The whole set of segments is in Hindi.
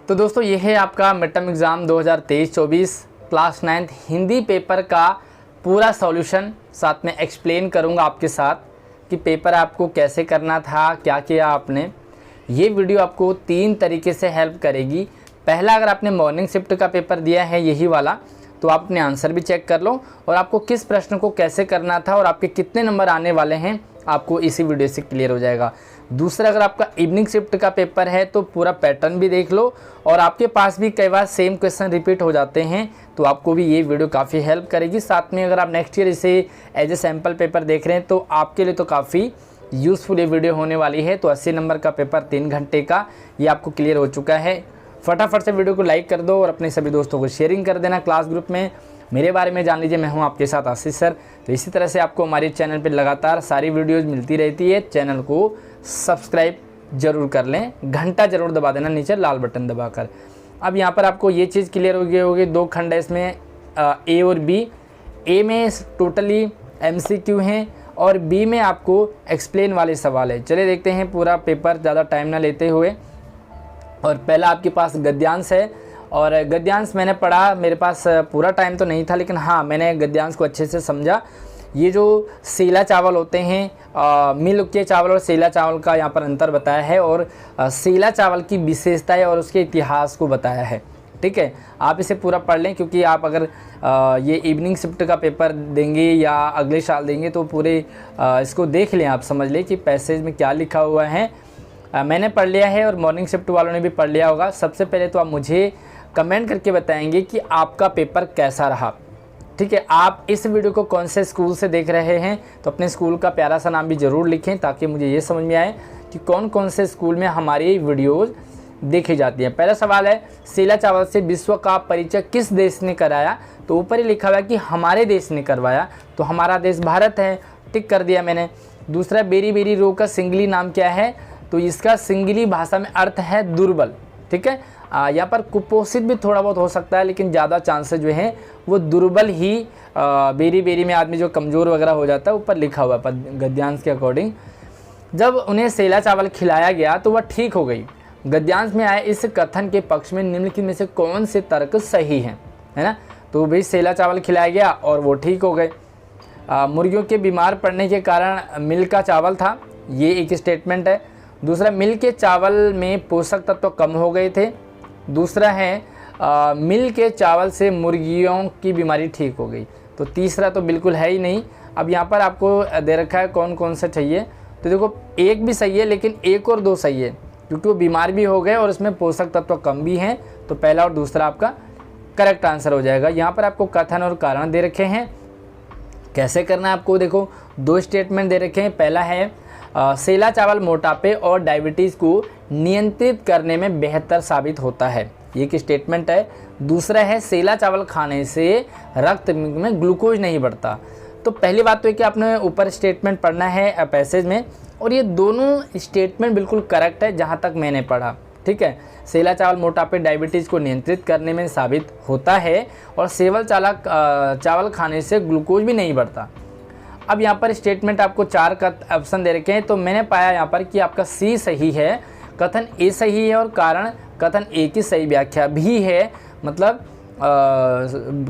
तो दोस्तों ये है आपका mid term exam 2023-24 class 9th Hindi paper का पूरा सॉल्यूशन। साथ में एक्सप्लेन करूंगा आपके साथ कि पेपर आपको कैसे करना था, क्या किया आपने। ये वीडियो आपको 3 तरीके से हेल्प करेगी। पहला, अगर आपने मॉर्निंग शिफ्ट का पेपर दिया है यही वाला, तो आप अपने आंसर भी चेक कर लो और आपको किस प्रश्न को कैसे करना था और आपके कितने नंबर आने वाले हैं आपको इसी वीडियो से क्लियर हो जाएगा। दूसरा, अगर आपका इवनिंग शिफ्ट का पेपर है तो पूरा पैटर्न भी देख लो और आपके पास भी कई बार सेम क्वेश्चन रिपीट हो जाते हैं, तो आपको भी ये वीडियो काफ़ी हेल्प करेगी। साथ में अगर आप नेक्स्ट ईयर इसे एज ए सैम्पल पेपर देख रहे हैं तो आपके लिए तो काफ़ी यूज़फुल ये वीडियो होने वाली है। तो 80 नंबर का पेपर 3 घंटे का ये आपको क्लियर हो चुका है। फटाफट से वीडियो को लाइक कर दो और अपने सभी दोस्तों को शेयरिंग कर देना क्लास ग्रुप में। मेरे बारे में जान लीजिए, मैं हूं आपके साथ आशीष सर। तो इसी तरह से आपको हमारे चैनल पे लगातार सारी वीडियोज़ मिलती रहती है। चैनल को सब्सक्राइब जरूर कर लें, घंटा जरूर दबा देना नीचे लाल बटन दबाकर। अब यहाँ पर आपको ये चीज़ क्लियर हो गई होगी, 2 खंड है इसमें, ए और बी। ए में टोटली MCQ हैं और बी में आपको एक्सप्लेन वाले सवाल है। चलिए देखते हैं पूरा पेपर ज़्यादा टाइम ना लेते हुए। और पहला आपके पास गद्यांश है और गद्यांश मैंने पढ़ा, मेरे पास पूरा टाइम तो नहीं था लेकिन हाँ मैंने गद्यांश को अच्छे से समझा। ये जो सेला चावल होते हैं, मिल के चावल और सेला चावल का यहाँ पर अंतर बताया है और सेला चावल की विशेषताएं और उसके इतिहास को बताया है। ठीक है, आप इसे पूरा पढ़ लें क्योंकि आप अगर ये इवनिंग शिफ्ट का पेपर देंगे या अगले साल देंगे तो पूरे इसको देख लें, आप समझ लें कि पैसेज में क्या लिखा हुआ है। मैंने पढ़ लिया है और मॉर्निंग शिफ्ट वालों ने भी पढ़ लिया होगा। सबसे पहले तो आप मुझे कमेंट करके बताएंगे कि आपका पेपर कैसा रहा। ठीक है, आप इस वीडियो को कौन से स्कूल से देख रहे हैं तो अपने स्कूल का प्यारा सा नाम भी ज़रूर लिखें ताकि मुझे ये समझ में आए कि कौन कौन से स्कूल में हमारी वीडियोज़ देखी जाती हैं। पहला सवाल है, सेला चावल से विश्व का परिचय किस देश ने कराया? तो ऊपर ही लिखा हुआ है कि हमारे देश ने करवाया, तो हमारा देश भारत है, टिक कर दिया मैंने। दूसरा, बेरी बेरी रो का सिंगली नाम क्या है? तो इसका सिंगली भाषा में अर्थ है दुर्बल। ठीक है, यहाँ पर कुपोषित भी थोड़ा बहुत हो सकता है लेकिन ज़्यादा चांसेस जो हैं वो दुर्बल ही, बेरी बेरी में आदमी जो कमज़ोर वगैरह हो जाता है, ऊपर लिखा हुआ है गद्यांश के अकॉर्डिंग। जब उन्हें सेला चावल खिलाया गया तो वह ठीक हो गई। गद्यांश में आए इस कथन के पक्ष में निम्नलिखित में से कौन से तर्क सही हैं, है ना? तो भाई सेला चावल खिलाया गया और वो ठीक हो गए। मुर्गियों के बीमार पड़ने के कारण मिल का चावल था, ये एक स्टेटमेंट है। दूसरा, मिल के चावल में पोषक तत्व कम हो गए थे। दूसरा है मिल के चावल से मुर्गियों की बीमारी ठीक हो गई। तो तीसरा तो बिल्कुल है ही नहीं। अब यहाँ पर आपको दे रखा है कौन कौन सा चाहिए, तो देखो एक भी सही है लेकिन 1 और 2 सही है क्योंकि वो बीमार भी हो गए और उसमें पोषक तत्व कम भी हैं, तो पहला और दूसरा आपका करेक्ट आंसर हो जाएगा। यहाँ पर आपको कथन और कारण दे रखे हैं, कैसे करना है आपको। देखो 2 स्टेटमेंट दे रखे हैं। पहला है सेला चावल मोटापे और डायबिटीज़ को नियंत्रित करने में बेहतर साबित होता है, ये एक स्टेटमेंट है। दूसरा है सेला चावल खाने से रक्त में ग्लूकोज नहीं बढ़ता। तो पहली बात तो है कि आपने ऊपर स्टेटमेंट पढ़ना है पैसेज में, और ये दोनों स्टेटमेंट बिल्कुल करेक्ट है जहाँ तक मैंने पढ़ा। ठीक है, सेला चावल मोटापे डायबिटीज़ को नियंत्रित करने में साबित होता है और सेवल चावल खाने से ग्लूकोज भी नहीं बढ़ता। अब यहाँ पर स्टेटमेंट आपको 4 का ऑप्शन दे रखे हैं, तो मैंने पाया यहाँ पर कि आपका C सही है, कथन A सही है और कारण कथन A की सही व्याख्या भी है, मतलब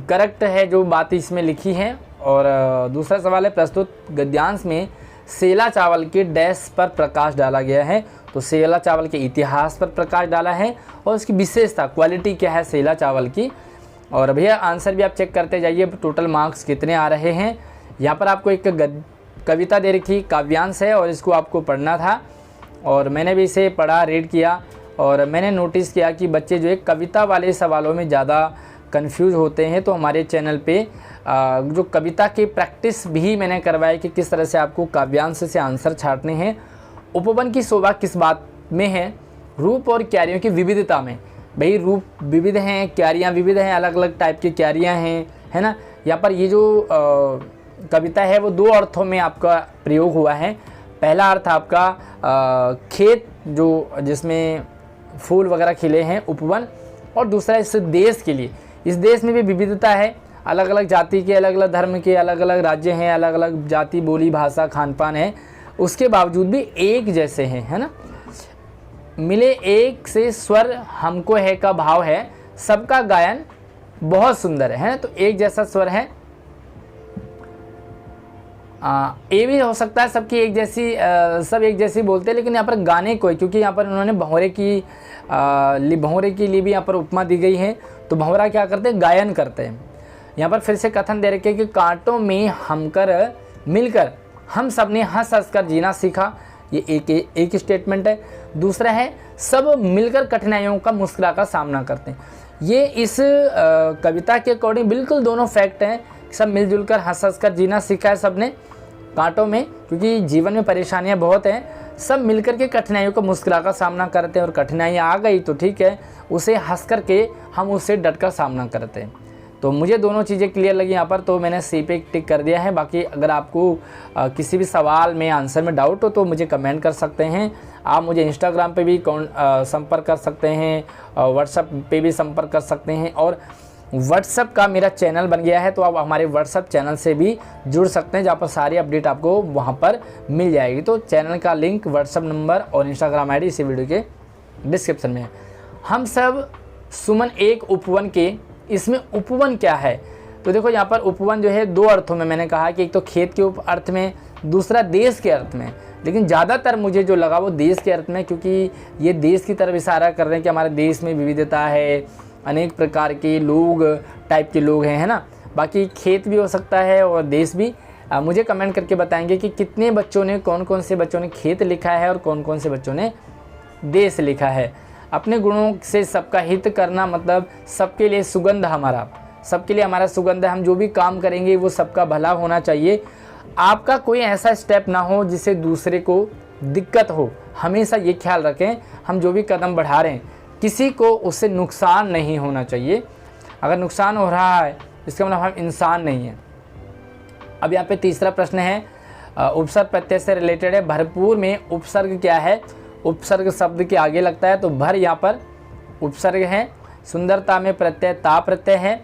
करेक्ट है जो बात इसमें लिखी है। और दूसरा सवाल है, प्रस्तुत गद्यांश में सेला चावल के डैश पर प्रकाश डाला गया है। तो सेला चावल के इतिहास पर प्रकाश डाला है और उसकी विशेषता क्वालिटी क्या है सेला चावल की। और भैया आंसर भी आप चेक करते जाइए, टोटल मार्क्स कितने आ रहे हैं। यहाँ पर आपको एक कविता दे रखी, काव्यांश है और इसको आपको पढ़ना था और मैंने भी इसे पढ़ा, रीड किया और मैंने नोटिस किया कि बच्चे जो है कविता वाले सवालों में ज़्यादा कंफ्यूज होते हैं। तो हमारे चैनल पे जो कविता की प्रैक्टिस भी मैंने करवाई कि किस तरह से आपको काव्यांश से आंसर छांटने हैं। उपवन की शोभा किस बात में है? रूप और क्यारियों की विविधता में। भाई रूप विविध हैं, क्यारियाँ विविध हैं, अलग अलग टाइप की क्यारियाँ हैं, है ना। यहाँ पर ये जो कविता है वो 2 अर्थों में आपका प्रयोग हुआ है। पहला अर्थ आपका खेत जो जिसमें फूल वगैरह खिले हैं, उपवन, और दूसरा इस देश के लिए, इस देश में भी विविधता है, अलग अलग जाति के, अलग अलग धर्म के, अलग अलग राज्य हैं, अलग अलग जाति बोली भाषा खान पान है, उसके बावजूद भी एक जैसे हैं, है ना। मिले एक से स्वर हमको है का भाव है, सबका गायन बहुत सुंदर है ना। तो एक जैसा स्वर है, ए भी हो सकता है सबकी एक जैसी, सब एक जैसी बोलते हैं, लेकिन यहाँ पर गाने को, क्योंकि यहाँ पर उन्होंने भंवरे के लिए भी यहाँ पर उपमा दी गई है। तो भंवरा क्या करते हैं, गायन करते हैं। यहाँ पर फिर से कथन दे रखे कि कांटों में हमकर मिलकर हम सब ने हंस हंस कर जीना सीखा, ये एक स्टेटमेंट है। दूसरा है सब मिलकर कठिनाइयों का मुस्कुरा का सामना करते हैं। ये इस कविता के अकॉर्डिंग बिल्कुल दोनों फैक्ट हैं। सब मिलजुल कर हंस हंस कर जीना सीखा है सबने कांटों में, क्योंकि जीवन में परेशानियां बहुत हैं। सब मिलकर के कठिनाइयों को मुस्कुरा कर सामना करते हैं, और कठिनाइयाँ आ गई तो ठीक है, उसे हंस कर के हम उससे डट कर सामना करते हैं। तो मुझे दोनों चीज़ें क्लियर लगी यहाँ पर, तो मैंने सी पे टिक कर दिया है। बाकी अगर आपको किसी भी सवाल में, आंसर में डाउट हो तो मुझे कमेंट कर सकते हैं। आप मुझे इंस्टाग्राम पे भी संपर्क कर सकते हैं, व्हाट्सएप पे भी संपर्क कर सकते हैं, और व्हाट्सएप का मेरा चैनल बन गया है, तो आप हमारे व्हाट्सएप चैनल से भी जुड़ सकते हैं, जहाँ पर सारी अपडेट आपको वहाँ पर मिल जाएगी। तो चैनल का लिंक, व्हाट्सएप नंबर और इंस्टाग्राम आईडी इसी वीडियो के डिस्क्रिप्शन में है। हम सब सुमन एक उपवन के, इसमें उपवन क्या है, तो देखो यहाँ पर उपवन जो है दो अर्थों में मैंने कहा कि एक तो खेत के अर्थ में, दूसरा देश के अर्थ में, लेकिन ज़्यादातर मुझे जो लगा वो देश के अर्थ में, क्योंकि ये देश की तरफ इशारा कर रहे हैं कि हमारे देश में विविधता है, अनेक प्रकार के लोग, टाइप के लोग हैं, है ना। बाकी खेत भी हो सकता है और देश भी। मुझे कमेंट करके बताएंगे कि कितने बच्चों ने, कौन कौन से बच्चों ने खेत लिखा है और कौन कौन से बच्चों ने देश लिखा है। अपने गुणों से सबका हित करना मतलब सबके लिए सुगंध, हमारा सबके लिए हमारा सुगंध है। हम जो भी काम करेंगे वो सबका भला होना चाहिए। आपका कोई ऐसा स्टेप ना हो जिससे दूसरे को दिक्कत हो। हमेशा ये ख्याल रखें, हम जो भी कदम बढ़ा रहे हैं किसी को उससे नुकसान नहीं होना चाहिए। अगर नुकसान हो रहा है इसका मतलब हम इंसान नहीं हैं। अब यहाँ पे तीसरा प्रश्न है, उपसर्ग प्रत्यय से रिलेटेड है। भरपूर में उपसर्ग क्या है, उपसर्ग शब्द के आगे लगता है, तो भर यहाँ पर उपसर्ग है। सुंदरता में प्रत्यय ता प्रत्यय है।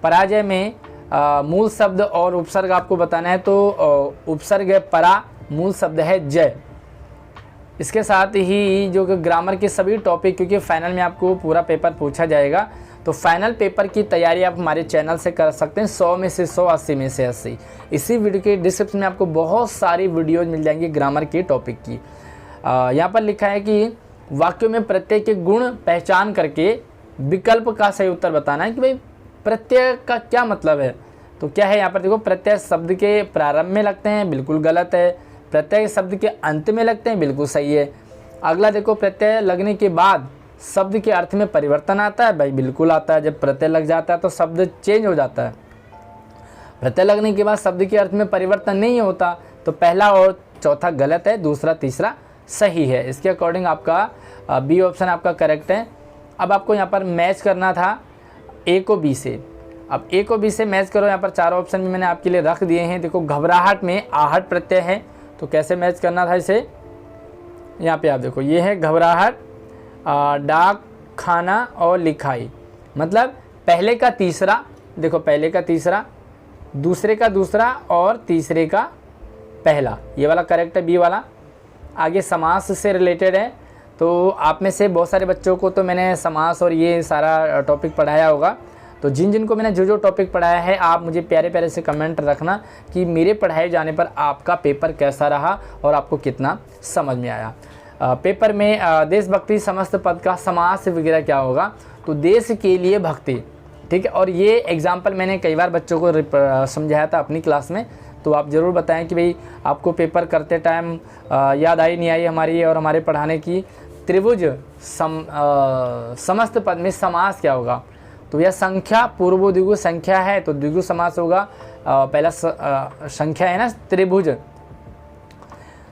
पराजय में मूल शब्द और उपसर्ग आपको बताना है, तो उपसर्ग है परा, मूल शब्द है जय। इसके साथ ही जो ग्रामर के सभी टॉपिक, क्योंकि फाइनल में आपको पूरा पेपर पूछा जाएगा, तो फाइनल पेपर की तैयारी आप हमारे चैनल से कर सकते हैं। 100 में से 100, 80 में से 80। इसी वीडियो के डिस्क्रिप्शन में आपको बहुत सारी वीडियोज मिल जाएंगी ग्रामर के टॉपिक की। यहाँ पर लिखा है कि वाक्यों में प्रत्यय के गुण पहचान करके विकल्प का सही उत्तर बताना है कि भाई प्रत्यय का क्या मतलब है। तो क्या है यहाँ पर देखो, प्रत्यय शब्द के प्रारंभ में लगते हैं, बिल्कुल गलत है। प्रत्यय शब्द के अंत में लगते हैं, बिल्कुल सही है। अगला देखो, प्रत्यय लगने के बाद शब्द के अर्थ में परिवर्तन आता है, भाई बिल्कुल आता है। जब प्रत्यय लग जाता है तो शब्द चेंज हो जाता है। प्रत्यय लगने के बाद शब्द के अर्थ में परिवर्तन नहीं होता, तो पहला और चौथा गलत है, दूसरा तीसरा सही है। इसके अकॉर्डिंग आपका बी ऑप्शन आपका करेक्ट है। अब आपको यहाँ पर मैच करना था ए को बी से। अब ए को बी से मैच करो। यहाँ पर चारों ऑप्शन भी मैंने आपके लिए रख दिए हैं। देखो, घबराहट में आहट प्रत्यय है, तो कैसे मैच करना था इसे, यहाँ पे आप देखो, ये है घबराहट, डाक खाना और लिखाई, मतलब पहले का तीसरा, देखो पहले का तीसरा, दूसरे का दूसरा और तीसरे का पहला, ये वाला करेक्ट है, बी वाला। आगे समास से रिलेटेड है, तो आप में से बहुत सारे बच्चों को तो मैंने समास और ये सारा टॉपिक पढ़ाया होगा। तो जिन को मैंने जो टॉपिक पढ़ाया है, आप मुझे प्यारे प्यारे से कमेंट रखना कि मेरे पढ़ाए जाने पर आपका पेपर कैसा रहा और आपको कितना समझ में आया। पेपर में देशभक्ति समस्त पद का समास वगैरह क्या होगा, तो देश के लिए भक्ति, ठीक है। और ये एग्जाम्पल मैंने कई बार बच्चों को समझाया था अपनी क्लास में, तो आप ज़रूर बताएं कि भाई आपको पेपर करते टाइम याद आई नहीं आई हमारी और हमारे पढ़ाने की। त्रिभुज समस्त पद में समास क्या होगा, तो यह संख्या पूर्व द्विगु संख्या है, तो द्विगु समास होगा। पहला संख्या है ना, त्रिभुज।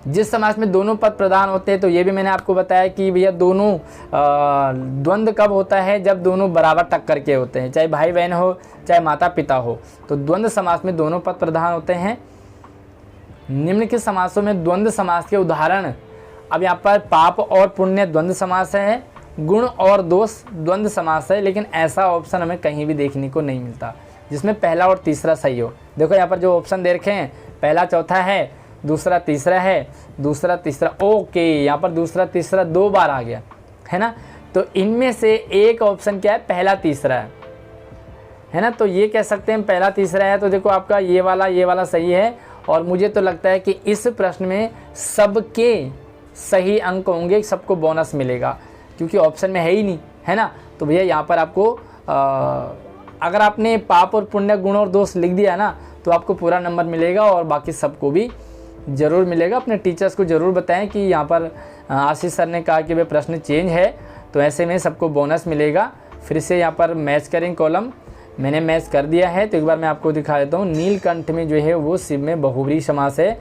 जिस समास में दोनों पद प्रधान होते हैं, तो ये भी मैंने आपको बताया कि भैया दोनों द्वंद्व कब होता है, जब दोनों बराबर टक्कर के होते हैं, चाहे भाई बहन हो चाहे माता पिता हो, तो द्वंद्व समास में दोनों पद प्रधान होते हैं। निम्न के समासों में द्वंद्व समास के उदाहरण, अब यहाँ पर पाप और पुण्य द्वंद्व समास है, गुण और दोष द्वंद्व समास है, लेकिन ऐसा ऑप्शन हमें कहीं भी देखने को नहीं मिलता जिसमें पहला और तीसरा सही हो। देखो यहाँ पर जो ऑप्शन दे रखे हैं, पहला चौथा है, दूसरा तीसरा है, दूसरा तीसरा, ओके, यहाँ पर दूसरा तीसरा 2 बार आ गया, है ना। तो इनमें से एक ऑप्शन क्या है, पहला तीसरा है ना। तो ये कह सकते हैं पहला तीसरा है। तो देखो आपका ये वाला सही है, और मुझे तो लगता है कि इस प्रश्न में सबके सही अंक होंगे, सबको बोनस मिलेगा, क्योंकि ऑप्शन में है ही नहीं, है ना। तो भैया यहाँ पर आपको अगर आपने पाप और पुण्य, गुण और दोष लिख दिया ना, तो आपको पूरा नंबर मिलेगा, और बाकी सबको भी ज़रूर मिलेगा। अपने टीचर्स को ज़रूर बताएं कि यहाँ पर आशीष सर ने कहा कि भाई प्रश्न चेंज है, तो ऐसे में सबको बोनस मिलेगा। फिर से यहाँ पर मैच करें कॉलम, मैंने मैच कर दिया है। तो एक बार मैं आपको दिखा देता हूँ। नीलकंठ में जो है वो शिव में बहुब्री समास है।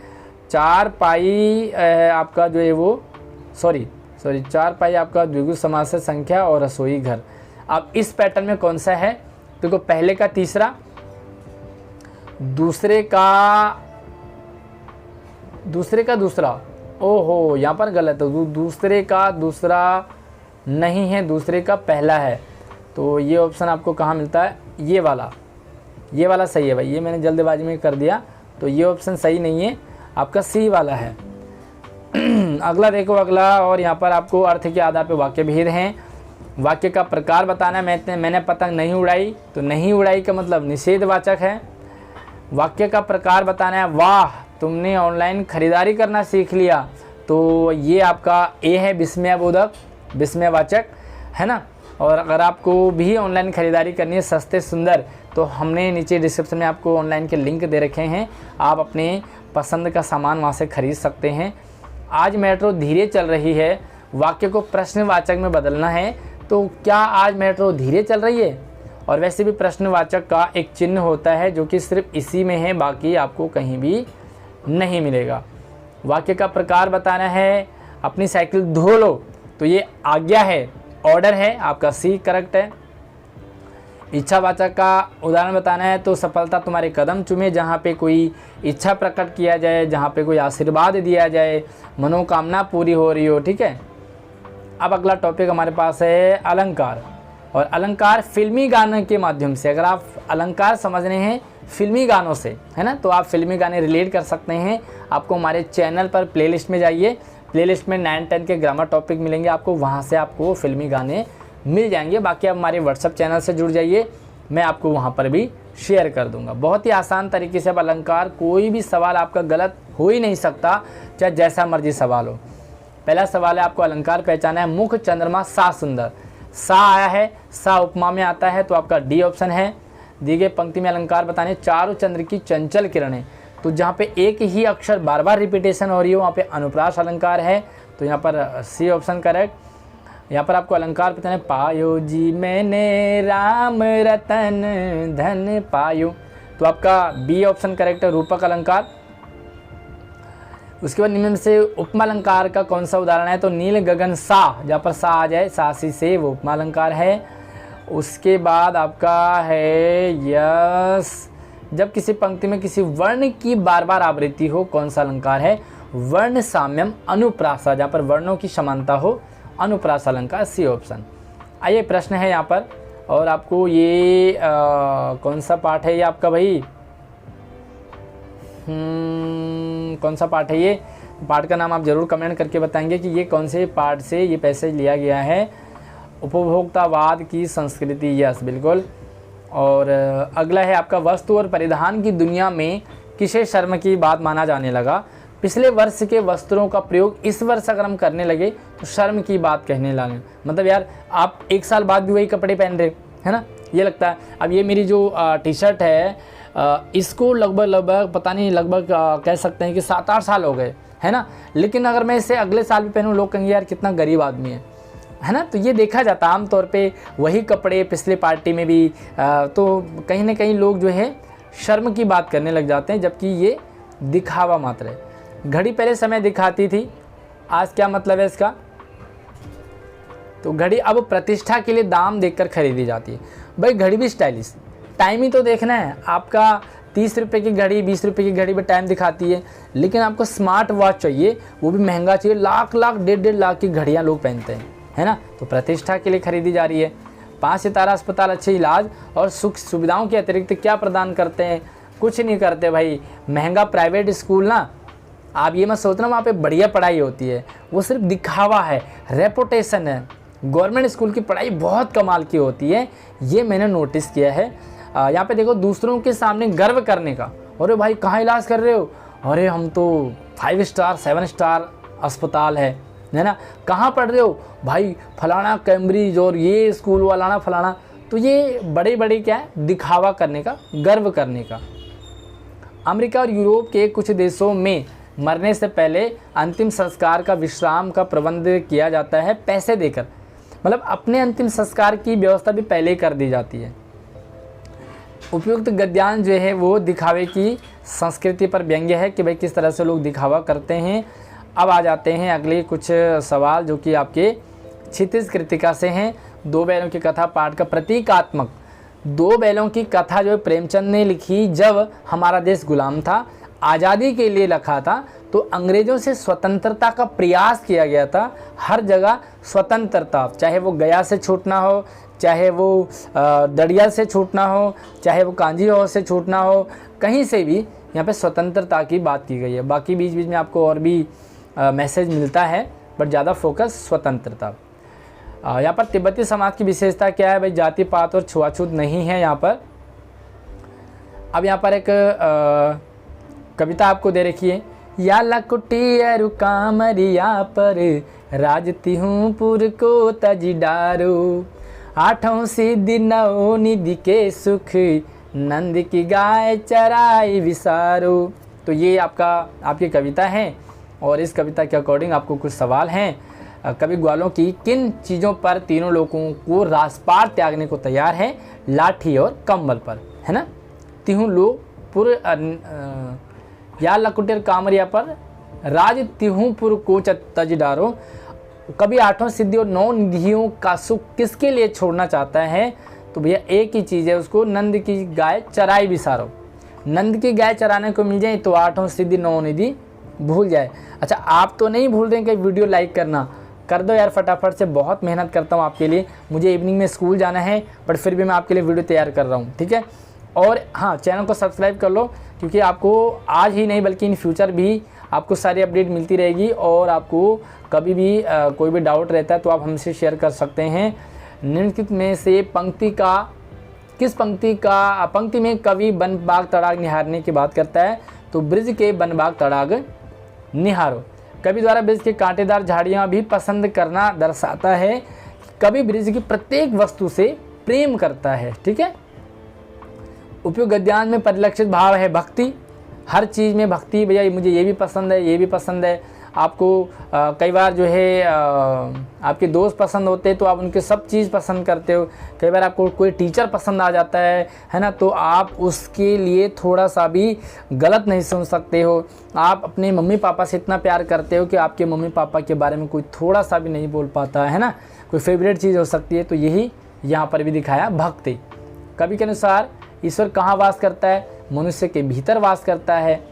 4 पाई आपका जो है वो सॉरी 4 पाई आपका द्विगु समास है, संख्या और रसोई घर। अब इस पैटर्न में कौन सा है, देखो पहले का तीसरा, दूसरे का दूसरा, ओहो यहाँ पर गलत है, दूसरे का दूसरा नहीं है, दूसरे का पहला है। तो ये ऑप्शन आपको कहाँ मिलता है, ये वाला सही है भाई, ये मैंने जल्दबाजी में कर दिया, तो ये ऑप्शन सही नहीं है, आपका सी वाला है। अगला देखो, अगला, और यहाँ पर आपको अर्थ के आधार पर वाक्य भेद हैं। वाक्य का प्रकार बताना है। मैंने पतंग नहीं उड़ाई, तो नहीं उड़ाई का मतलब निषेधवाचक है। वाक्य का प्रकार बताना है, वाह तुमने ऑनलाइन खरीदारी करना सीख लिया, तो ये आपका ए है, विस्मयबोधक, विस्मयवाचक, है ना। और अगर आपको भी ऑनलाइन खरीदारी करनी है सस्ते सुंदर, तो हमने नीचे डिस्क्रिप्शन में आपको ऑनलाइन के लिंक दे रखे हैं, आप अपने पसंद का सामान वहाँ से खरीद सकते हैं। आज मेट्रो धीरे चल रही है, वाक्य को प्रश्नवाचक में बदलना है। तो क्या आज मेट्रो धीरे चल रही है, और वैसे भी प्रश्नवाचक का एक चिन्ह होता है जो कि सिर्फ इसी में है, बाकी आपको कहीं भी नहीं मिलेगा। वाक्य का प्रकार बताना है, अपनी साइकिल धो लो, तो ये आज्ञा है, ऑर्डर है, आपका सी करेक्ट है। इच्छावाचक का उदाहरण बताना है, तो सफलता तुम्हारे कदम चूमे, जहाँ पे कोई इच्छा प्रकट किया जाए, जहाँ पे कोई आशीर्वाद दिया जाए, मनोकामना पूरी हो रही हो, ठीक है। अब अगला टॉपिक हमारे पास है अलंकार, और अलंकार फिल्मी गानों के माध्यम से, अगर आप अलंकार समझ रहे हैं फिल्मी गानों से, है ना, तो आप फिल्मी गाने रिलेट कर सकते हैं। आपको हमारे चैनल पर प्लेलिस्ट में जाइए, प्लेलिस्ट में 9-10 के ग्रामर टॉपिक मिलेंगे आपको, वहाँ से आपको फिल्मी गाने मिल जाएंगे। बाकी आप हमारे व्हाट्सअप चैनल से जुड़ जाइए, मैं आपको वहाँ पर भी शेयर कर दूँगा। बहुत ही आसान तरीके से अब अलंकार, कोई भी सवाल आपका गलत हो ही नहीं सकता, चाहे जैसा मर्जी सवाल हो। पहला सवाल है, आपको अलंकार पहचाना है, मुख चंद्रमा सा सुंदर, सा आया है, सा उपमा में आता है, तो आपका डी ऑप्शन है। दी गई पंक्ति में अलंकार बताने, चारों चंद्र की चंचल किरणें, तो जहाँ पे एक ही अक्षर बार बार रिपीटेशन हो रही हो वहाँ पे अनुप्रास अलंकार है, तो यहाँ पर सी ऑप्शन करेक्ट। यहाँ पर आपको अलंकार बताने, पायो जी मैंने राम रतन धन पायो, तो आपका बी ऑप्शन करेक्ट है, रूपक अलंकार। उसके बाद निम्न में से उपमा अलंकार का कौन सा उदाहरण है, तो नील गगन सा, जहाँ पर सा आ जाए, सासी से, वो उपमा अलंकार है। उसके बाद आपका है यस, जब किसी पंक्ति में किसी वर्ण की बार बार आवृत्ति हो, कौन सा अलंकार है, वर्ण साम्यम अनुप्रासा, जहाँ पर वर्णों की समानता हो, अनुप्रास अलंकार, सी ऑप्शन। आइए प्रश्न है यहाँ पर, और आपको ये कौन सा पाठ है ये आपका भाई, कौन सा पाठ है ये, पाठ का नाम आप ज़रूर कमेंट करके बताएंगे कि ये कौन से पाठ से ये पैसेज लिया गया है। उपभोक्तावाद की संस्कृति, यस बिल्कुल। और अगला है आपका, वस्तु और परिधान की दुनिया में किसे शर्म की बात माना जाने लगा, पिछले वर्ष के वस्त्रों का प्रयोग इस वर्ष अगर हम करने लगे तो शर्म की बात कहने लगे। मतलब यार आप 1 साल बाद भी वही कपड़े पहन रहे, है ना, ये लगता है। अब ये मेरी जो टी शर्ट है, इसको लगभग पता नहीं, लगभग कह सकते हैं कि 7-8 साल हो गए, है ना, लेकिन अगर मैं इसे अगले साल भी पहनूँ, लोग कहेंगे यार कितना गरीब आदमी है ना। तो ये देखा जाता है आमतौर पे, वही कपड़े पिछले पार्टी में भी, तो कहीं ना कहीं लोग जो है शर्म की बात करने लग जाते हैं, जबकि ये दिखावा मात्र है। घड़ी पहले समय दिखाती थी, आज क्या मतलब है इसका, तो घड़ी अब प्रतिष्ठा के लिए दाम देखकर खरीदी जाती है। भाई घड़ी भी स्टाइलिश, टाइम ही तो देखना है आपका। 30 रुपये की घड़ी, 20 रुपये की घड़ी पर टाइम दिखाती है, लेकिन आपको स्मार्ट वॉच चाहिए, वो भी महंगा चाहिए, लाख 1.5 लाख की घड़ियाँ लोग पहनते हैं, है ना। तो प्रतिष्ठा के लिए खरीदी जा रही है। 5 सितारा अस्पताल अच्छे इलाज और सुख सुविधाओं के अतिरिक्त क्या प्रदान करते हैं, कुछ नहीं करते भाई। महंगा प्राइवेट स्कूल ना, आप ये मत सोचना वहाँ पे बढ़िया पढ़ाई होती है, वो सिर्फ दिखावा है, रेपुटेशन है। गवर्नमेंट स्कूल की पढ़ाई बहुत कमाल की होती है, ये मैंने नोटिस किया है। यहाँ पे देखो दूसरों के सामने गर्व करने का, अरे भाई कहाँ इलाज कर रहे हो, अरे हम तो 5 स्टार 7 स्टार अस्पताल है ना, कहाँ पढ़ रहे हो भाई, फलाना कैम्ब्रिज और ये स्कूल वाला ना फलाना। तो ये बड़े बड़े क्या है, दिखावा करने का, गर्व करने का। अमेरिका और यूरोप के कुछ देशों में मरने से पहले अंतिम संस्कार का विश्राम का प्रबंध किया जाता है पैसे देकर, मतलब अपने अंतिम संस्कार की व्यवस्था भी पहले कर दी जाती है। उपयुक्त गद्यांश जो है वो दिखावे की संस्कृति पर व्यंग्य है कि भाई किस तरह से लोग दिखावा करते हैं। अब आ जाते हैं अगले कुछ सवाल जो कि आपके क्षितिज कृतिका से हैं। 2 बैलों की कथा पाठ का प्रतीकात्मक। 2 बैलों की कथा जो है प्रेमचंद ने लिखी जब हमारा देश गुलाम था, आज़ादी के लिए लिखा था, तो अंग्रेज़ों से स्वतंत्रता का प्रयास किया गया था। हर जगह स्वतंत्रता, चाहे वो गया से छूटना हो, चाहे वो दड़िया से छूटना हो, चाहे वो कांजी हाउस से छूटना हो, कहीं से भी यहाँ पे स्वतंत्रता की बात की गई है। बाकी बीच बीच में आपको और भी मैसेज मिलता है, बट ज़्यादा फोकस स्वतंत्रता। यहाँ पर तिब्बती समाज की विशेषता क्या है भाई, जाति पात और छुआछूत नहीं है यहाँ पर। अब यहाँ पर एक कविता आपको दे रखी है, या लकुटी अरु कामरिया पर राजती हूँ पुर को तजी डारो, 8 सिद्धि 9 निधि के सुख, नंद की गाय चराई विसारो। तो ये आपकी कविता है और इस कविता के अकॉर्डिंग आपको कुछ सवाल हैं। कवि ग्वालों की किन चीज़ों पर तीनों लोगों को राजपाट त्यागने को तैयार है, लाठी और कंबल पर, है ना। तिहु लोग पुर या लकुटेर कामरिया पर राज तिहुपुर को तज डारो। कभी 8 सिद्धि और 9 निधियों का सुख किसके लिए छोड़ना चाहता है, तो भैया एक ही चीज़ है, उसको नंद की गाय चराई बिसारो। नंद की गाय चराने को मिल जाए तो 8 सिद्धि 9 निधि भूल जाए। अच्छा, आप तो नहीं भूल रहे हैं कि वीडियो लाइक करना, कर दो यार फटाफट से, बहुत मेहनत करता हूँ आपके लिए। मुझे इवनिंग में स्कूल जाना है, बट फिर भी मैं आपके लिए वीडियो तैयार कर रहा हूँ, ठीक है। और हाँ, चैनल को सब्सक्राइब कर लो, क्योंकि आपको आज ही नहीं बल्कि इन फ्यूचर भी आपको सारी अपडेट मिलती रहेगी। और आपको कभी भी कोई भी डाउट रहता है तो आप हमसे शेयर कर सकते हैं। निम्नलिखित में से पंक्ति में कवि वन बाग तड़ाग निहारने की बात करता है, तो ब्रिज के वन बाग तड़ाग निहारो। कवि द्वारा ब्रिज के कांटेदार झाड़ियाँ भी पसंद करना दर्शाता है। कवि ब्रिज की प्रत्येक वस्तु से प्रेम करता है, ठीक है। उपयुक्त गद्यांश में परिलक्षित भाव है भक्ति। हर चीज़ में भक्ति, भैया मुझे ये भी पसंद है, ये भी पसंद है। आपको कई बार जो है आपके दोस्त पसंद होते हैं तो आप उनके सब चीज़ पसंद करते हो। कई बार आपको कोई टीचर पसंद आ जाता है ना, तो आप उसके लिए थोड़ा सा भी गलत नहीं सुन सकते हो। आप अपने मम्मी पापा से इतना प्यार करते हो कि आपके मम्मी पापा के बारे में कोई थोड़ा सा भी नहीं बोल पाता है ना, कोई फेवरेट चीज़ हो सकती है। तो यही यहाँ पर भी दिखाया भक्ति। कवि के अनुसार ईश्वर कहाँ वास करता है, मनुष्य के भीतर वास करता है।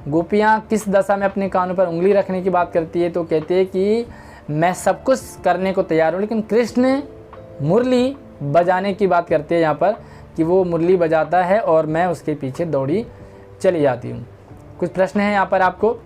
गोपियाँ किस दशा में अपने कानों पर उंगली रखने की बात करती है, तो कहते हैं कि मैं सब कुछ करने को तैयार हूँ, लेकिन कृष्ण मुरली बजाने की बात करते हैं यहाँ पर, कि वो मुरली बजाता है और मैं उसके पीछे दौड़ी चली जाती हूँ। कुछ प्रश्न हैं यहाँ पर आपको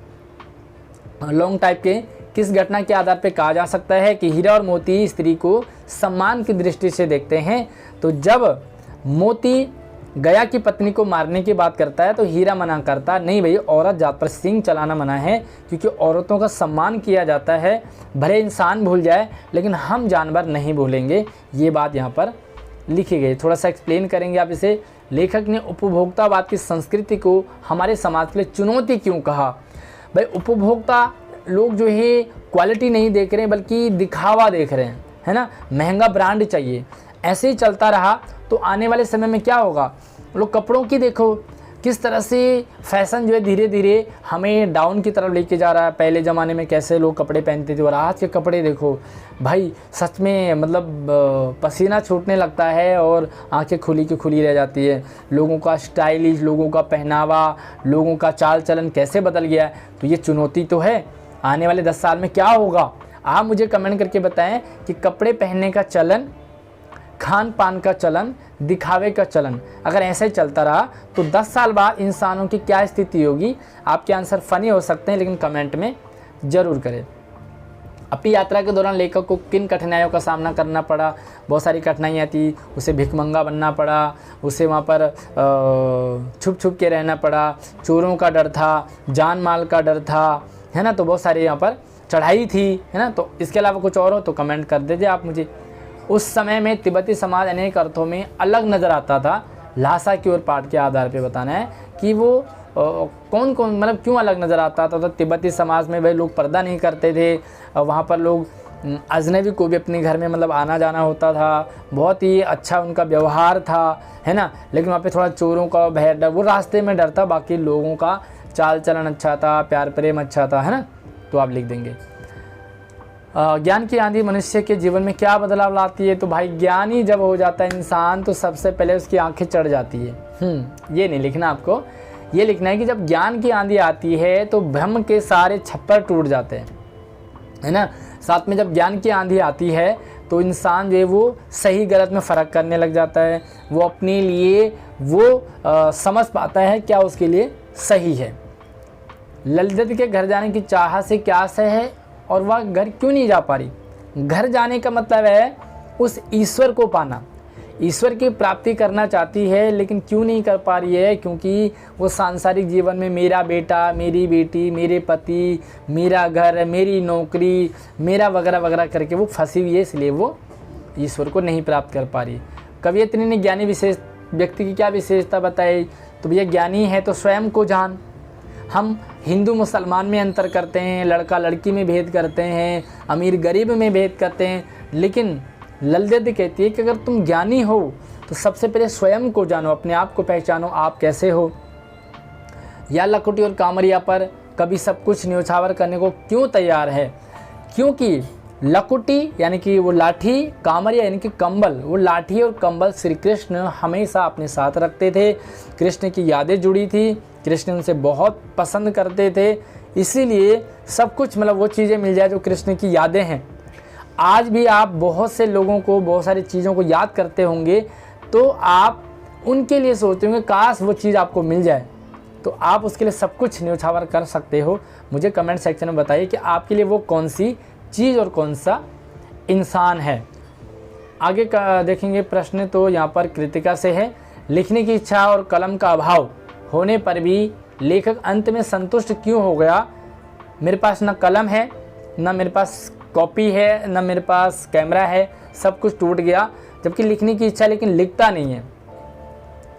लॉन्ग टाइप के। किस घटना के आधार पर कहा जा सकता है कि हीरा और मोती स्त्री को सम्मान की दृष्टि से देखते हैं, तो जब मोती गया की पत्नी को मारने की बात करता है तो हीरा मना करता, नहीं भाई औरत जात पर सींग चलाना मना है, क्योंकि औरतों का सम्मान किया जाता है। भले इंसान भूल जाए लेकिन हम जानवर नहीं भूलेंगे, ये बात यहाँ पर लिखी गई। थोड़ा सा एक्सप्लेन करेंगे आप इसे। लेखक ने उपभोक्तावाद की संस्कृति को हमारे समाज के लिए चुनौती क्यों कहा। भाई उपभोक्ता लोग जो है क्वालिटी नहीं देख रहे हैं बल्कि दिखावा देख रहे हैं, है ना। महंगा ब्रांड चाहिए, ऐसे ही चलता रहा तो आने वाले समय में क्या होगा। लोग कपड़ों की देखो किस तरह से फैशन जो है धीरे धीरे हमें डाउन की तरफ लेके जा रहा है। पहले ज़माने में कैसे लोग कपड़े पहनते थे और आज के कपड़े देखो भाई, सच में मतलब पसीना छूटने लगता है और आंखें खुली की खुली रह जाती है। लोगों का स्टाइलिश, लोगों का पहनावा, लोगों का चाल चलन कैसे बदल गया है। तो ये चुनौती तो है। आने वाले 10 साल में क्या होगा, आप मुझे कमेंट करके बताएं कि कपड़े पहनने का चलन, खान पान का चलन, दिखावे का चलन अगर ऐसे ही चलता रहा तो 10 साल बाद इंसानों की क्या स्थिति होगी। आपके आंसर फ़नी हो सकते हैं लेकिन कमेंट में ज़रूर करें। अपनी यात्रा के दौरान लेखक को किन कठिनाइयों का सामना करना पड़ा? बहुत सारी कठिनाइयाँ थी। उसे भिखमंगा बनना पड़ा, उसे वहाँ पर छुप छुप के रहना पड़ा, चोरों का डर था, जान माल का डर था, है ना। तो बहुत सारी यहाँ पर चढ़ाई थी, है ना। तो इसके अलावा कुछ और हो तो कमेंट कर दीजिए आप मुझे। उस समय में तिब्बती समाज अनेक अर्थों में अलग नज़र आता था। ल्हासा की और पाठ के आधार पर बताना है कि वो कौन कौन मतलब क्यों अलग नज़र आता था। तो तिब्बती समाज में भाई लोग पर्दा नहीं करते थे, वहाँ पर लोग अजनबी को भी अपने घर में मतलब आना जाना होता था, बहुत ही अच्छा उनका व्यवहार था, है ना। लेकिन वहाँ पे थोड़ा चोरों का भय डर, वो रास्ते में डर था, बाकी लोगों का चाल चलन अच्छा था, प्यार प्रेम अच्छा था, है ना। तो आप लिख देंगे। ज्ञान की आंधी मनुष्य के जीवन में क्या बदलाव लाती है? तो भाई ज्ञानी जब हो जाता है इंसान तो सबसे पहले उसकी आंखें चढ़ जाती है। ये नहीं लिखना आपको, ये लिखना है कि जब ज्ञान की आंधी आती है तो भ्रम के सारे छप्पर टूट जाते हैं, है ना। साथ में जब ज्ञान की आंधी आती है तो इंसान जो है वो सही गलत में फ़र्क करने लग जाता है। वो अपने लिए वो समझ पाता है क्या उसके लिए सही है। ललित के घर जाने की चाह से क्या आशय है और वह घर क्यों नहीं जा पा रही? घर जाने का मतलब है उस ईश्वर को पाना, ईश्वर की प्राप्ति करना चाहती है, लेकिन क्यों नहीं कर पा रही है? क्योंकि वो सांसारिक जीवन में मेरा बेटा, मेरी बेटी, मेरे पति, मेरा घर, मेरी नौकरी, मेरा वगैरह वगैरह करके वो फंसी हुई है, इसलिए वो ईश्वर को नहीं प्राप्त कर पा रही। कवियत्री ने ज्ञानी विशेष व्यक्ति की क्या विशेषता बताई? तो भैया ज्ञानी है तो स्वयं को जान। हम हिंदू मुसलमान में अंतर करते हैं, लड़का लड़की में भेद करते हैं, अमीर गरीब में भेद करते हैं, लेकिन ललित कहती है कि अगर तुम ज्ञानी हो तो सबसे पहले स्वयं को जानो, अपने आप को पहचानो, आप कैसे हो। या लकुटी और कामरिया पर कभी सब कुछ न्योछावर करने को क्यों तैयार है? क्योंकि लकुटी यानी कि वो लाठी, कामरिया यानी कि कंबल, वो लाठी और कंबल श्री कृष्ण हमेशा अपने साथ रखते थे। कृष्ण की यादें जुड़ी थी, कृष्ण उनसे बहुत पसंद करते थे, इसीलिए सब कुछ मतलब वो चीज़ें मिल जाए जो कृष्ण की यादें हैं। आज भी आप बहुत से लोगों को बहुत सारी चीज़ों को याद करते होंगे तो आप उनके लिए सोचते होंगे काश वो चीज़ आपको मिल जाए। तो आप उसके लिए सब कुछ न्योछावर कर सकते हो। मुझे कमेंट सेक्शन में बताइए कि आपके लिए वो कौन सी चीज़ और कौन सा इंसान है। आगे का देखेंगे प्रश्न तो यहाँ पर कृतिका से है। लिखने की इच्छा और कलम का अभाव होने पर भी लेखक अंत में संतुष्ट क्यों हो गया? मेरे पास ना कलम है, ना मेरे पास कॉपी है, ना मेरे पास कैमरा है, सब कुछ टूट गया, जबकि लिखने की इच्छा लेकिन लिखता नहीं है।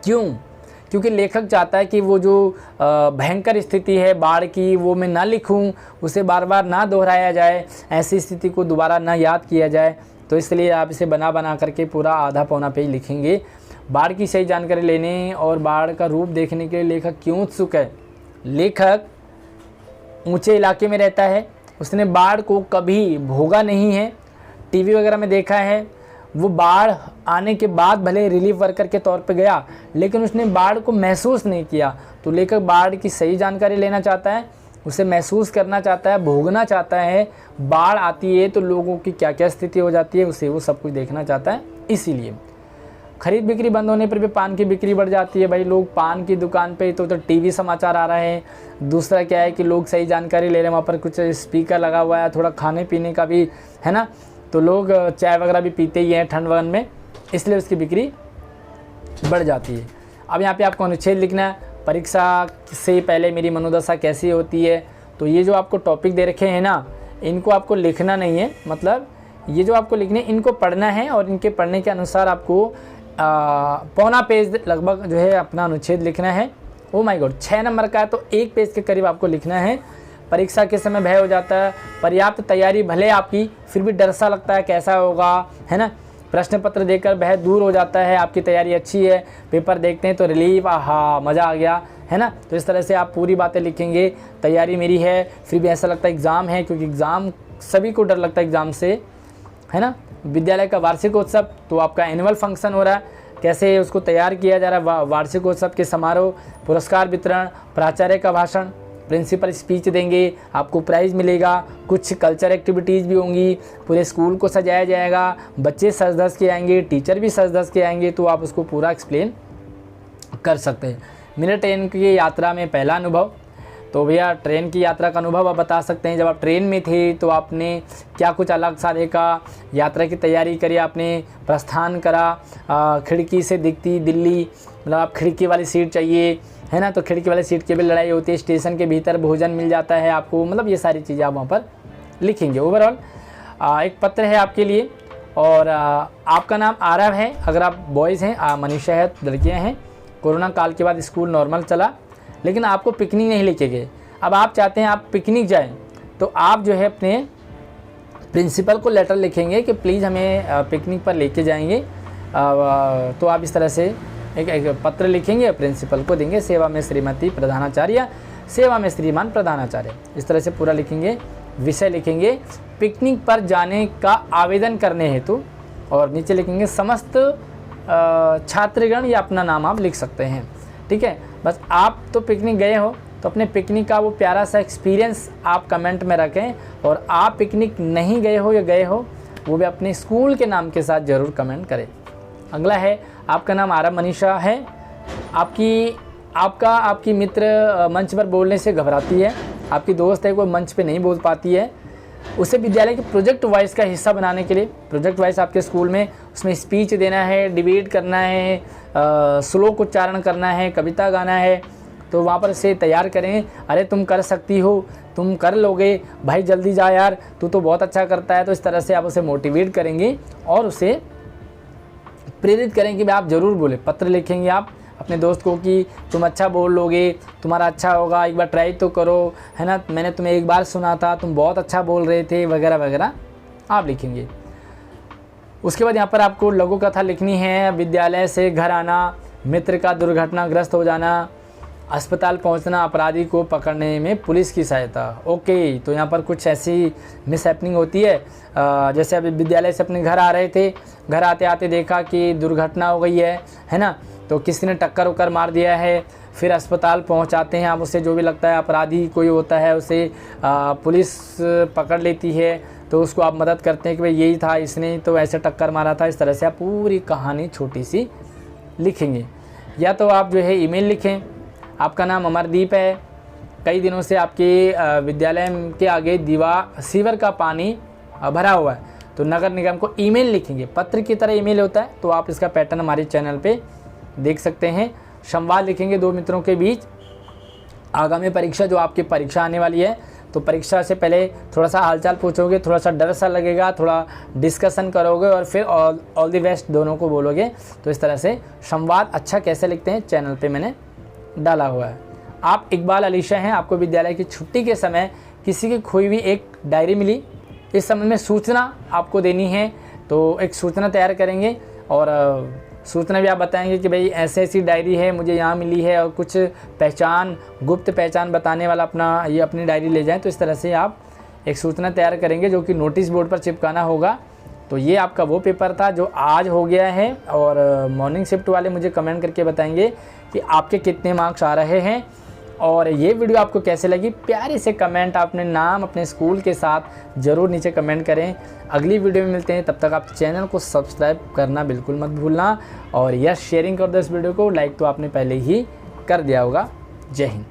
क्यों? क्योंकि लेखक चाहता है कि वो जो भयंकर स्थिति है बाढ़ की वो मैं ना लिखूं, उसे बार बार ना दोहराया जाए, ऐसी स्थिति को दोबारा ना याद किया जाए। तो इसलिए आप इसे बना बना करके पूरा आधा पौना पेज लिखेंगे। बाढ़ की सही जानकारी लेने और बाढ़ का रूप देखने के लिए लेखक क्यों उत्सुक है? लेखक ऊंचे इलाके में रहता है, उसने बाढ़ को कभी भोगा नहीं है, टीवी वगैरह में देखा है। वो बाढ़ आने के बाद भले रिलीफ वर्कर के तौर पे गया, लेकिन उसने बाढ़ को महसूस नहीं किया। तो लेखक बाढ़ की सही जानकारी लेना चाहता है, उसे महसूस करना चाहता है, भोगना चाहता है। बाढ़ आती है तो लोगों की क्या क्या स्थिति हो जाती है उसे वो सब कुछ देखना चाहता है। इसीलिए खरीद बिक्री बंद होने पर भी पान की बिक्री बढ़ जाती है। भाई लोग पान की दुकान पे तो टीवी समाचार आ रहे हैं। दूसरा क्या है कि लोग सही जानकारी ले रहे हैं, वहाँ पर कुछ स्पीकर लगा हुआ है, थोड़ा खाने पीने का भी है ना, तो लोग चाय वगैरह भी पीते ही हैं ठंड वगन में, इसलिए उसकी बिक्री बढ़ जाती है। अब यहाँ पे आपको अनुच्छेद लिखना है। परीक्षा से पहले मेरी मनोदशा कैसी होती है? तो ये जो आपको टॉपिक दे रखे हैं ना, इनको आपको लिखना नहीं है, मतलब ये जो आपको लिखने इनको पढ़ना है और इनके पढ़ने के अनुसार आपको पौना पेज लगभग जो है अपना अनुच्छेद लिखना है। ओ माय गॉड, 6 नंबर का है तो 1 पेज के करीब आपको लिखना है। परीक्षा के समय भय हो जाता है, पर्याप्त तैयारी भले आपकी, फिर भी डर सा लगता है कैसा होगा, है ना। प्रश्न पत्र देखकर भय दूर हो जाता है, आपकी तैयारी अच्छी है, पेपर देखते हैं तो रिलीफ, आहा मज़ा आ गया, है ना। तो इस तरह से आप पूरी बातें लिखेंगे। तैयारी मेरी है, फिर भी ऐसा लगता है एग्ज़ाम है, क्योंकि एग्ज़ाम सभी को डर लगता है एग्ज़ाम से, है ना। विद्यालय का वार्षिकोत्सव, तो आपका एनुअल फंक्शन हो रहा है, कैसे उसको तैयार किया जा रहा है। वार्षिकोत्सव के समारोह, पुरस्कार वितरण, प्राचार्य का भाषण, प्रिंसिपल स्पीच देंगे, आपको प्राइज़ मिलेगा, कुछ कल्चर एक्टिविटीज़ भी होंगी, पूरे स्कूल को सजाया जाएगा, बच्चे सज धज के आएंगे, टीचर भी सज धज के आएंगे, तो आप उसको पूरा एक्सप्लेन कर सकते हैं। मेरे ट्रेन की यात्रा में पहला अनुभव, तो भैया ट्रेन की यात्रा का अनुभव आप बता सकते हैं, जब आप ट्रेन में थे तो आपने क्या कुछ अलग सा देखा, यात्रा की तैयारी करी, आपने प्रस्थान करा, खिड़की से दिखती दिल्ली, मतलब आप खिड़की वाली सीट चाहिए, है ना, तो खिड़की वाली सीट की भी लड़ाई होती है, स्टेशन के भीतर भोजन मिल जाता है आपको, मतलब ये सारी चीज़ें आप वहाँ पर लिखेंगे। ओवरऑल एक पत्र है आपके लिए, और आपका नाम आरव है अगर आप बॉयज़ हैं, मनीषा है लड़कियाँ हैं। कोरोना काल के बाद स्कूल नॉर्मल चला, लेकिन आपको पिकनिक नहीं लेके गए। अब आप चाहते हैं आप पिकनिक जाएं, तो आप जो है अपने प्रिंसिपल को लेटर लिखेंगे कि प्लीज़ हमें पिकनिक पर लेके जाएंगे। तो आप इस तरह से एक पत्र लिखेंगे, प्रिंसिपल को देंगे, सेवा में श्रीमती प्रधानाचार्य, सेवा में श्रीमान प्रधानाचार्य, इस तरह से पूरा लिखेंगे। विषय लिखेंगे पिकनिक पर जाने का आवेदन करने हेतु, और नीचे लिखेंगे समस्त छात्रगण, या अपना नाम आप लिख सकते हैं। ठीक है, बस आप तो पिकनिक गए हो तो अपने पिकनिक का वो प्यारा सा एक्सपीरियंस आप कमेंट में रखें, और आप पिकनिक नहीं गए हो या गए हो वो भी अपने स्कूल के नाम के साथ ज़रूर कमेंट करें। अगला है, आपका नाम आरव मनीषा है, आपकी मित्र मंच पर बोलने से घबराती है, आपकी दोस्त है कोई मंच पे नहीं बोल पाती है, उसे विद्यालय के प्रोजेक्ट वाइज का हिस्सा बनाने के लिए, प्रोजेक्ट वाइज आपके स्कूल में उसमें स्पीच देना है, डिबेट करना है, श्लोक उच्चारण करना है, कविता गाना है, तो वहाँ पर से तैयार करें। अरे तुम कर सकती हो, तुम कर लोगे भाई, जल्दी जा यार, तू तो बहुत अच्छा करता है। तो इस तरह से आप उसे मोटिवेट करेंगे और उसे प्रेरित करेंगे कि आप ज़रूर बोले। पत्र लिखेंगे आप अपने दोस्त को कि तुम अच्छा बोल लोगे, तुम्हारा अच्छा होगा, एक बार ट्राई तो करो, है ना, मैंने तुम्हें एक बार सुना था, तुम बहुत अच्छा बोल रहे थे, वगैरह वगैरह आप लिखेंगे। उसके बाद यहाँ पर आपको लघु कथा लिखनी है। विद्यालय से घर आना, मित्र का दुर्घटनाग्रस्त हो जाना, अस्पताल पहुंचना, अपराधी को पकड़ने में पुलिस की सहायता। ओके, तो यहाँ पर कुछ ऐसी मिसहैपनिंग होती है, जैसे अभी विद्यालय से अपने घर आ रहे थे, घर आते आते देखा कि दुर्घटना हो गई है ना, तो किसी ने टक्कर उक्कर मार दिया है, फिर अस्पताल पहुंचाते हैं आप, उससे जो भी लगता है अपराधी कोई होता है उसे पुलिस पकड़ लेती है, तो उसको आप मदद करते हैं कि भाई यही था, इसने तो ऐसे टक्कर मारा था। इस तरह से आप पूरी कहानी छोटी सी लिखेंगे। या तो आप जो है ईमेल लिखें, आपका नाम अमरदीप है, कई दिनों से आपके विद्यालय के आगे सीवर का पानी भरा हुआ है, तो नगर निगम को ईमेल लिखेंगे, पत्र की तरह ईमेल होता है, तो आप इसका पैटर्न हमारे चैनल पे देख सकते हैं। संवाद लिखेंगे दो मित्रों के बीच, आगामी परीक्षा, जो आपकी परीक्षा आने वाली है, तो परीक्षा से पहले थोड़ा सा हालचाल पूछोगे, थोड़ा सा डर सा लगेगा, थोड़ा डिस्कशन करोगे और फिर ऑल द बेस्ट दोनों को बोलोगे। तो इस तरह से संवाद अच्छा कैसे लिखते हैं चैनल पे मैंने डाला हुआ है। आप इकबाल अलीशा हैं, आपको विद्यालय की छुट्टी के समय किसी की खोई हुई एक डायरी मिली, इस संबंध में सूचना आपको देनी है, तो एक सूचना तैयार करेंगे और सूचना भी आप बताएंगे कि भाई ऐसे ऐसी डायरी है मुझे यहाँ मिली है, और कुछ पहचान, गुप्त पहचान बताने वाला अपनी डायरी ले जाएं। तो इस तरह से आप एक सूचना तैयार करेंगे जो कि नोटिस बोर्ड पर चिपकाना होगा। तो ये आपका वो पेपर था जो आज हो गया है, और मॉर्निंग शिफ्ट वाले मुझे कमेंट करके बताएंगे कि आपके कितने मार्क्स आ रहे हैं, और ये वीडियो आपको कैसे लगी। प्यारे से कमेंट अपने नाम, अपने स्कूल के साथ ज़रूर नीचे कमेंट करें। अगली वीडियो में मिलते हैं, तब तक आप चैनल को सब्सक्राइब करना बिल्कुल मत भूलना, और यस शेयरिंग कर दो इस वीडियो को, लाइक तो आपने पहले ही कर दिया होगा। जय हिंद।